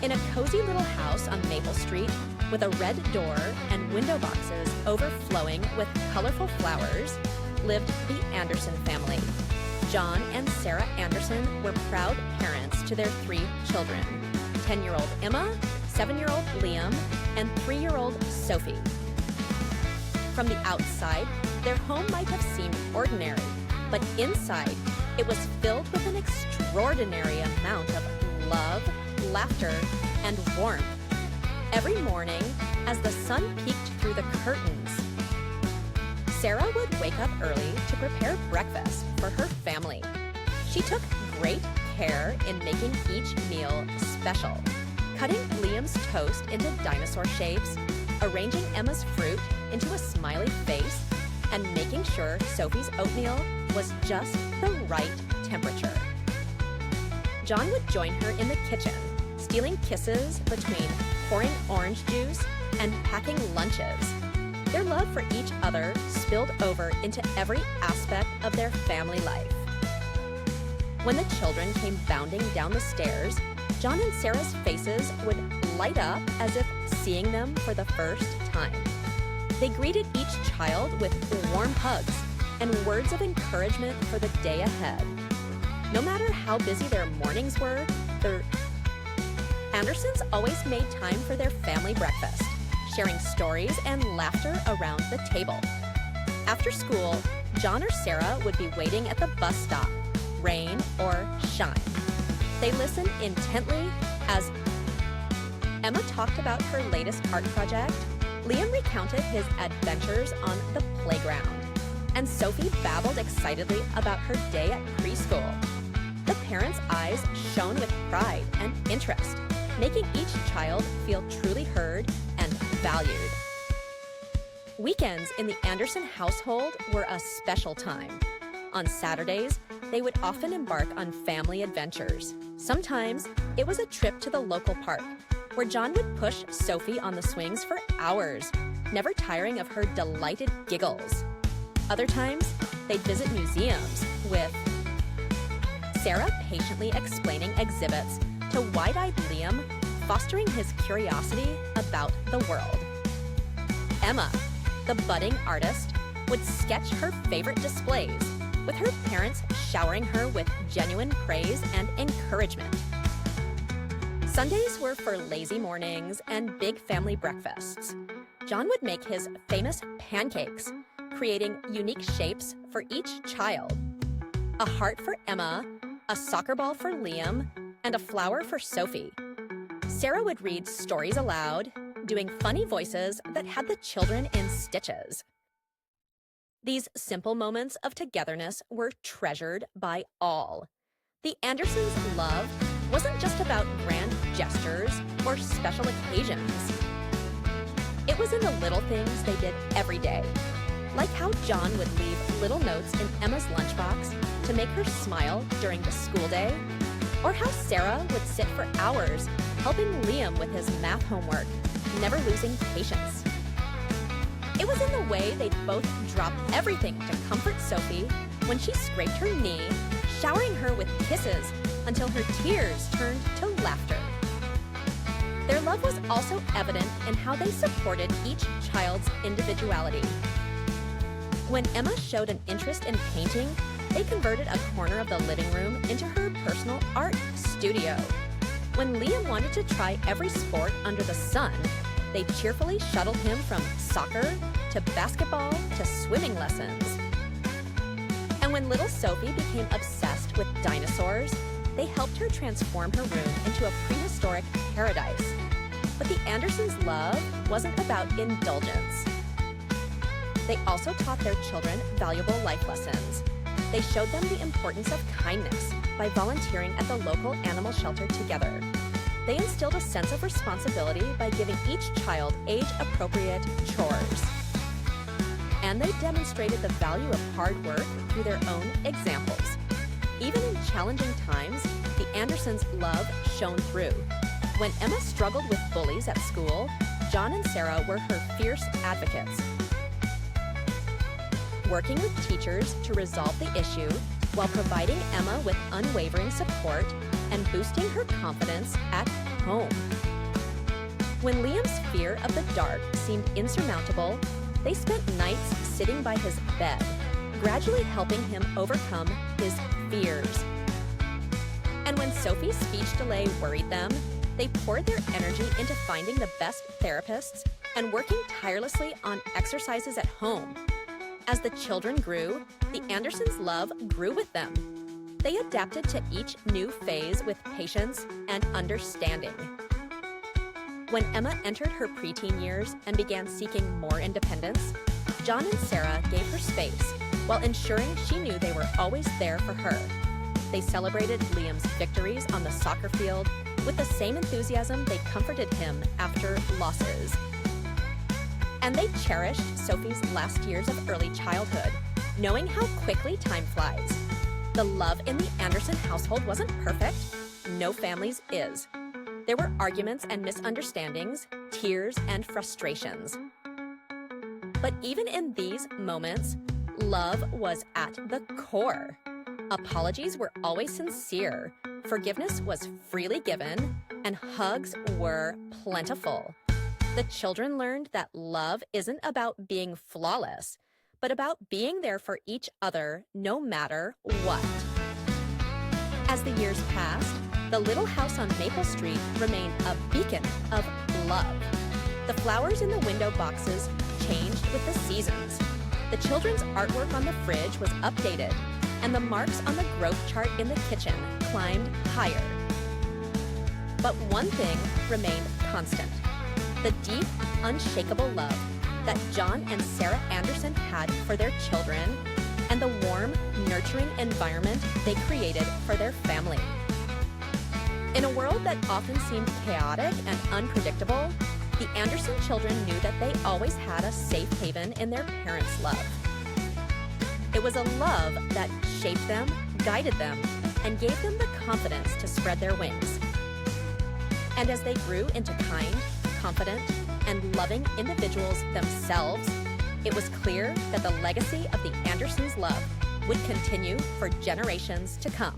In a cozy little house on Maple Street with a red door and window boxes overflowing with colorful flowers lived the Anderson family. John and Sarah Anderson were proud parents to their 3 children, 10-year-old Emma, 7-year-old Liam, and 3-year-old Sophie. From the outside, their home might have seemed ordinary, but inside, it was filled with an extraordinary amount of love, laughter, and warmth. Every morning, as the sun peeked through the curtains, Sarah would wake up early to prepare breakfast for her family. She took great care in making each meal special, cutting Liam's toast into dinosaur shapes, arranging Emma's fruit into a smiley face, and making sure Sophie's oatmeal was just the right temperature. John would join her in the kitchen, stealing kisses between pouring orange juice and packing lunches. Their love for each other spilled over into every aspect of their family life. When the children came bounding down the stairs, John and Sarah's faces would light up as if seeing them for the first time. They greeted each child with warm hugs and words of encouragement for the day ahead. No matter how busy their mornings were, the Andersons always made time for their family breakfast, sharing stories and laughter around the table. After school, John or Sarah would be waiting at the bus stop, rain or shine. They listened intently as Emma talked about her latest art project, Liam recounted his adventures on the playground, and Sophie babbled excitedly about her day at preschool. The parents' eyes shone with pride and interest, making each child feel truly heard and valued. Weekends in the Anderson household were a special time. On Saturdays, they would often embark on family adventures. Sometimes it was a trip to the local park, where John would push Sophie on the swings for hours, never tiring of her delighted giggles. Other times, they'd visit museums, with Sarah patiently explaining exhibits to wide-eyed Liam, fostering his curiosity about the world. Emma, the budding artist, would sketch her favorite displays, with her parents showering her with genuine praise and encouragement. Sundays were for lazy mornings and big family breakfasts. John would make his famous pancakes, creating unique shapes for each child. A heart for Emma, a soccer ball for Liam, and a flower for Sophie. Sarah would read stories aloud, doing funny voices that had the children in stitches. These simple moments of togetherness were treasured by all. The Andersons' love wasn't just about grand gestures or special occasions. It was in the little things they did every day, like how John would leave little notes in Emma's lunchbox to make her smile during the school day, or how Sarah would sit for hours helping Liam with his math homework, never losing patience. It was in the way they'd both drop everything to comfort Sophie when she scraped her knee, showering her with kisses until her tears turned to laughter. Their love was also evident in how they supported each child's individuality. When Emma showed an interest in painting, they converted a corner of the living room into her personal art studio. When Liam wanted to try every sport under the sun, they cheerfully shuttled him from soccer to basketball to swimming lessons. And when little Sophie became obsessed with dinosaurs, they helped her transform her room into a prehistoric paradise. But the Andersons' love wasn't about indulgence. They also taught their children valuable life lessons. They showed them the importance of kindness by volunteering at the local animal shelter together. They instilled a sense of responsibility by giving each child age-appropriate chores. And they demonstrated the value of hard work through their own examples. Even in challenging times, the Andersons' love shone through. When Emma struggled with bullies at school, John and Sarah were her fierce advocates, working with teachers to resolve the issue while providing Emma with unwavering support and boosting her confidence at home. When Liam's fear of the dark seemed insurmountable, they spent nights sitting by his bed, gradually helping him overcome his fears. And when Sophie's speech delay worried them, they poured their energy into finding the best therapists and working tirelessly on exercises at home. As the children grew, the Andersons' love grew with them. They adapted to each new phase with patience and understanding. When Emma entered her preteen years and began seeking more independence, John and Sarah gave her space while ensuring she knew they were always there for her. They celebrated Liam's victories on the soccer field with the same enthusiasm they comforted him after losses. And they cherished Sophie's last years of early childhood, knowing how quickly time flies. The love in the Anderson household wasn't perfect. No family's is. There were arguments and misunderstandings, tears and frustrations. But even in these moments, love was at the core. Apologies were always sincere, forgiveness was freely given, and hugs were plentiful. The children learned that love isn't about being flawless, but about being there for each other no matter what. As the years passed, the little house on Maple Street remained a beacon of love. The flowers in the window boxes changed with the seasons. The children's artwork on the fridge was updated, and the marks on the growth chart in the kitchen climbed higher. But one thing remained constant: the deep, unshakable love that John and Sarah Anderson had for their children and the warm, nurturing environment they created for their family. In a world that often seemed chaotic and unpredictable, the Anderson children knew that they always had a safe haven in their parents' love. It was a love that shaped them, guided them, and gave them the confidence to spread their wings. And as they grew into kind, confident, and loving individuals themselves, it was clear that the legacy of the Andersons' love would continue for generations to come.